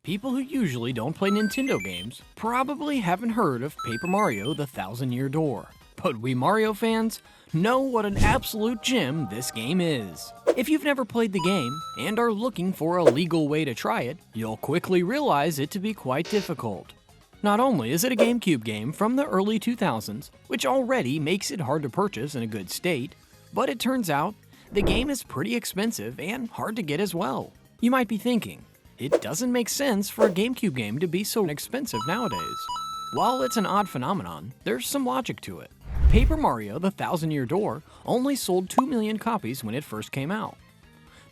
People who usually don't play Nintendo games probably haven't heard of Paper Mario: The Thousand-Year Door. But we Mario fans know what an absolute gem this game is. If you've never played the game and are looking for a legal way to try it, you'll quickly realize it to be quite difficult. Not only is it a GameCube game from the early 2000s, which already makes it hard to purchase in a good state, but it turns out the game is pretty expensive and hard to get as well. You might be thinking, it doesn't make sense for a GameCube game to be so expensive nowadays. While it's an odd phenomenon, there's some logic to it. Paper Mario: The Thousand-Year Door only sold 2 million copies when it first came out.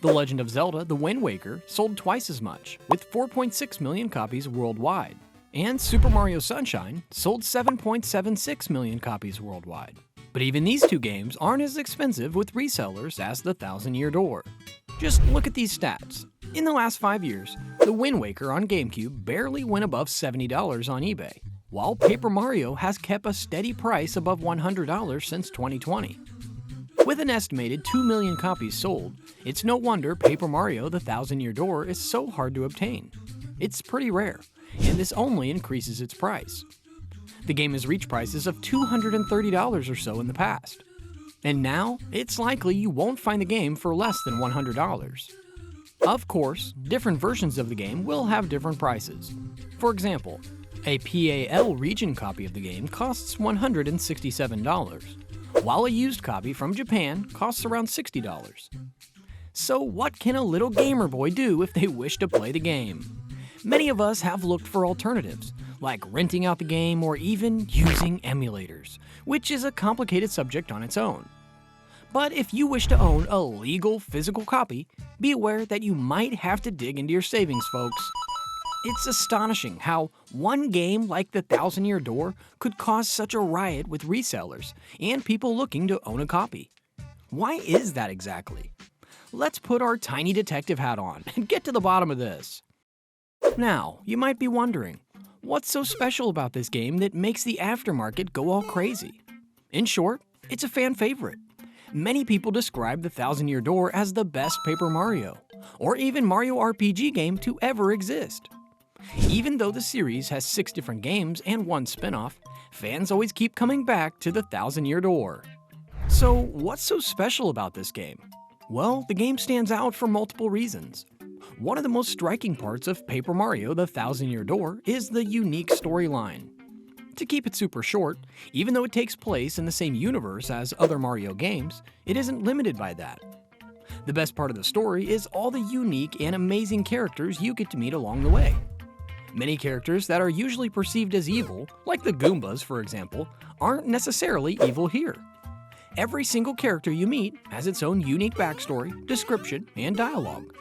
The Legend of Zelda: The Wind Waker sold twice as much, with 4.6 million copies worldwide. And Super Mario Sunshine sold 7.76 million copies worldwide. But even these two games aren't as expensive with resellers as The Thousand-Year Door. Just look at these stats. In the last 5 years, The Wind Waker on GameCube barely went above $70 on eBay, while Paper Mario has kept a steady price above $100 since 2020. With an estimated 2 million copies sold, it's no wonder Paper Mario: The Thousand-Year Door is so hard to obtain. It's pretty rare, and this only increases its price. The game has reached prices of $230 or so in the past. And now, it's likely you won't find the game for less than $100. Of course, different versions of the game will have different prices. For example, a PAL region copy of the game costs $167, while a used copy from Japan costs around $60. So what can a little gamer boy do if they wish to play the game? Many of us have looked for alternatives, like renting out the game or even using emulators, which is a complicated subject on its own. But if you wish to own a legal physical copy, be aware that you might have to dig into your savings, folks. It's astonishing how one game like The Thousand-Year Door could cause such a riot with resellers and people looking to own a copy. Why is that exactly? Let's put our tiny detective hat on and get to the bottom of this. Now, you might be wondering, what's so special about this game that makes the aftermarket go all crazy? In short, it's a fan favorite. Many people describe The Thousand-Year Door as the best Paper Mario, or even Mario RPG game to ever exist. Even though the series has 6 different games and 1 spin-off, fans always keep coming back to The Thousand-Year Door. So what's so special about this game? Well, the game stands out for multiple reasons. One of the most striking parts of Paper Mario: The Thousand-Year Door is the unique storyline. To keep it super short, even though it takes place in the same universe as other Mario games, it isn't limited by that. The best part of the story is all the unique and amazing characters you get to meet along the way. Many characters that are usually perceived as evil, like the Goombas for example, aren't necessarily evil here. Every single character you meet has its own unique backstory, description, and dialogue.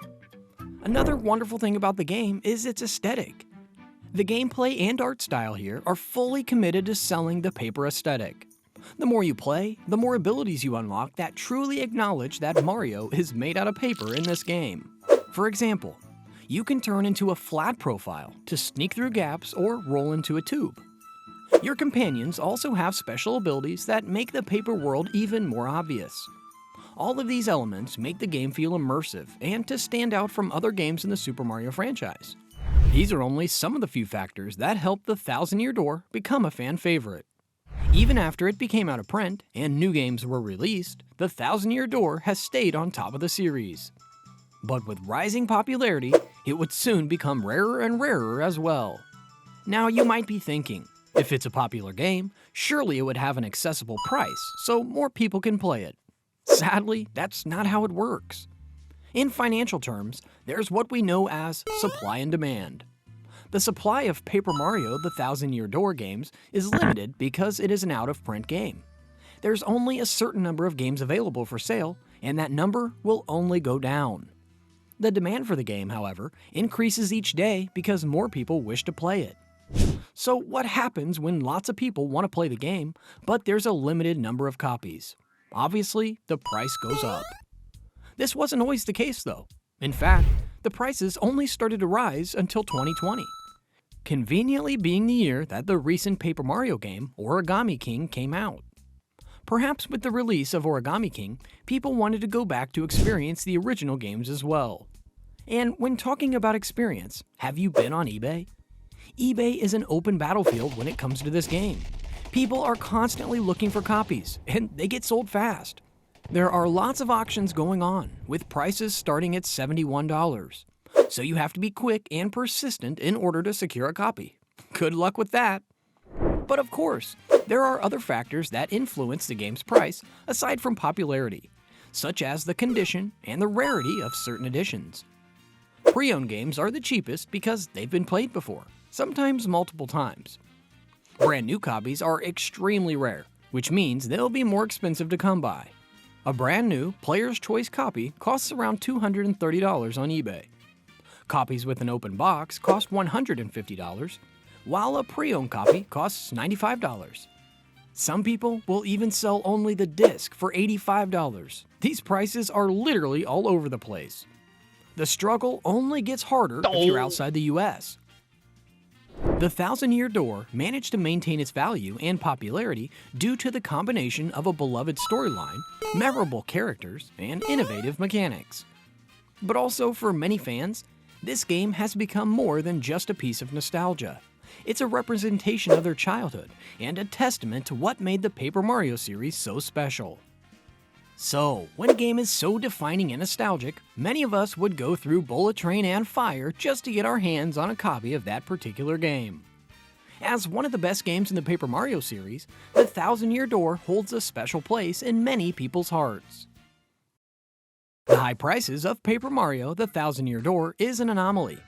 Another wonderful thing about the game is its aesthetic. The gameplay and art style here are fully committed to selling the paper aesthetic. The more you play, the more abilities you unlock that truly acknowledge that Mario is made out of paper in this game. For example, you can turn into a flat profile to sneak through gaps or roll into a tube. Your companions also have special abilities that make the paper world even more obvious. All of these elements make the game feel immersive and to stand out from other games in the Super Mario franchise. These are only some of the few factors that helped The Thousand-Year Door become a fan favorite. Even after it became out of print and new games were released, The Thousand-Year Door has stayed on top of the series. But with rising popularity, it would soon become rarer and rarer as well. Now you might be thinking, if it's a popular game, surely it would have an accessible price so more people can play it. Sadly, that's not how it works. In financial terms, there's what we know as supply and demand. The supply of Paper Mario: The Thousand-Year Door games is limited because it is an out-of-print game. There's only a certain number of games available for sale, and that number will only go down. The demand for the game, however, increases each day because more people wish to play it. So what happens when lots of people want to play the game, but there's a limited number of copies? Obviously, the price goes up. This wasn't always the case though. In fact, the prices only started to rise until 2020. Conveniently being the year that the recent Paper Mario game, Origami King, came out. Perhaps with the release of Origami King, people wanted to go back to experience the original games as well. And when talking about experience, have you been on eBay? eBay is an open battlefield when it comes to this game. People are constantly looking for copies, and they get sold fast. There are lots of auctions going on, with prices starting at $71. So you have to be quick and persistent in order to secure a copy. Good luck with that. But of course, there are other factors that influence the game's price aside from popularity, such as the condition and the rarity of certain editions. Pre-owned games are the cheapest because they've been played before, sometimes multiple times. Brand new copies are extremely rare, which means they'll be more expensive to come by. A brand new Player's Choice copy costs around $230 on eBay. Copies with an open box cost $150, while a pre-owned copy costs $95. Some people will even sell only the disc for $85. These prices are literally all over the place. The struggle only gets harder if you're outside the US. The Thousand Year Door managed to maintain its value and popularity due to the combination of a beloved storyline, memorable characters, and innovative mechanics. But also for many fans, this game has become more than just a piece of nostalgia. It's a representation of their childhood and a testament to what made the Paper Mario series so special. So, when a game is so defining and nostalgic, many of us would go through Bullet Train and Fire just to get our hands on a copy of that particular game. As one of the best games in the Paper Mario series, the Thousand Year Door holds a special place in many people's hearts. The high prices of Paper Mario: The Thousand Year Door is an anomaly.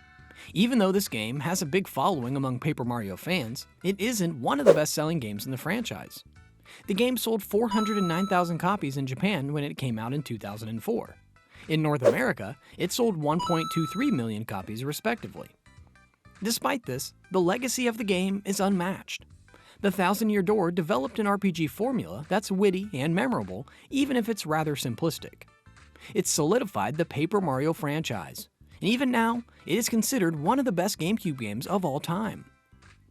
Even though this game has a big following among Paper Mario fans, it isn't one of the best-selling games in the franchise. The game sold 409,000 copies in Japan when it came out in 2004. In North America, it sold 1.23 million copies respectively. Despite this, the legacy of the game is unmatched. The Thousand Year Door developed an RPG formula that's witty and memorable, even if it's rather simplistic. It's solidified the Paper Mario franchise, and even now, it is considered one of the best GameCube games of all time.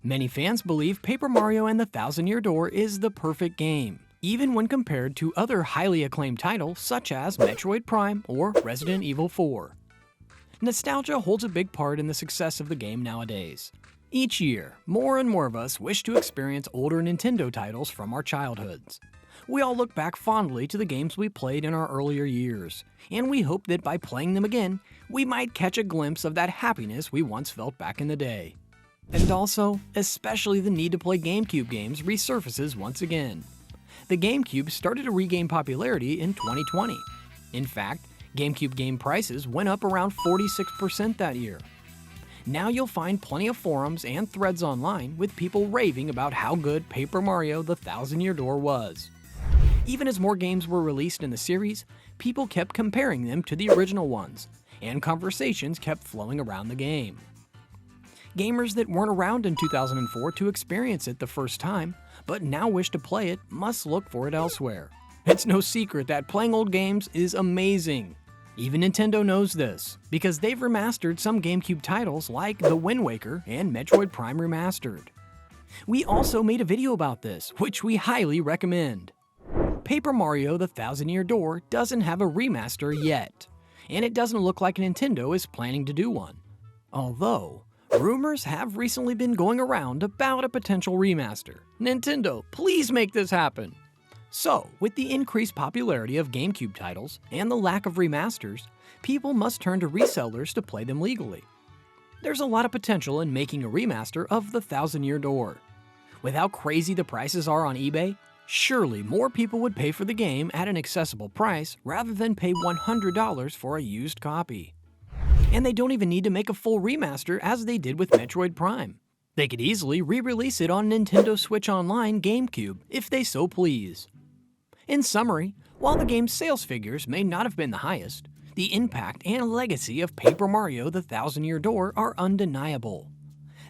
Many fans believe Paper Mario and the Thousand Year Door is the perfect game, even when compared to other highly acclaimed titles such as Metroid Prime or Resident Evil 4. Nostalgia holds a big part in the success of the game nowadays. Each year, more and more of us wish to experience older Nintendo titles from our childhoods. We all look back fondly to the games we played in our earlier years, and we hope that by playing them again, we might catch a glimpse of that happiness we once felt back in the day. And also, especially the need to play GameCube games resurfaces once again. The GameCube started to regain popularity in 2020. In fact, GameCube game prices went up around 46% that year. Now you'll find plenty of forums and threads online with people raving about how good Paper Mario: The Thousand Year Door was. Even as more games were released in the series, people kept comparing them to the original ones, and conversations kept flowing around the game. Gamers that weren't around in 2004 to experience it the first time, but now wish to play it, must look for it elsewhere. It's no secret that playing old games is amazing. Even Nintendo knows this, because they've remastered some GameCube titles like The Wind Waker and Metroid Prime Remastered. We also made a video about this, which we highly recommend. Paper Mario: The Thousand Year Door doesn't have a remaster yet, and it doesn't look like Nintendo is planning to do one. Although, rumors have recently been going around about a potential remaster. Nintendo, please make this happen! So, with the increased popularity of GameCube titles and the lack of remasters, people must turn to resellers to play them legally. There's a lot of potential in making a remaster of The Thousand Year Door. With how crazy the prices are on eBay, surely more people would pay for the game at an accessible price rather than pay $100 for a used copy. And they don't even need to make a full remaster as they did with Metroid Prime. They could easily re-release it on Nintendo Switch Online GameCube if they so please. In summary, while the game's sales figures may not have been the highest, the impact and legacy of Paper Mario: The Thousand Year Door are undeniable.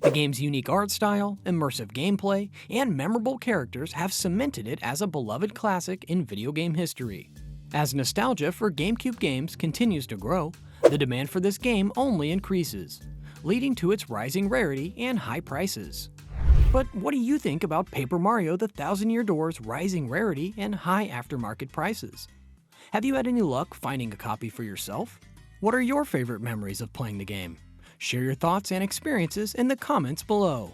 The game's unique art style, immersive gameplay, and memorable characters have cemented it as a beloved classic in video game history. As nostalgia for GameCube games continues to grow, the demand for this game only increases, leading to its rising rarity and high prices. But what do you think about Paper Mario: The Thousand Year Door's rising rarity and high aftermarket prices? Have you had any luck finding a copy for yourself? What are your favorite memories of playing the game? Share your thoughts and experiences in the comments below.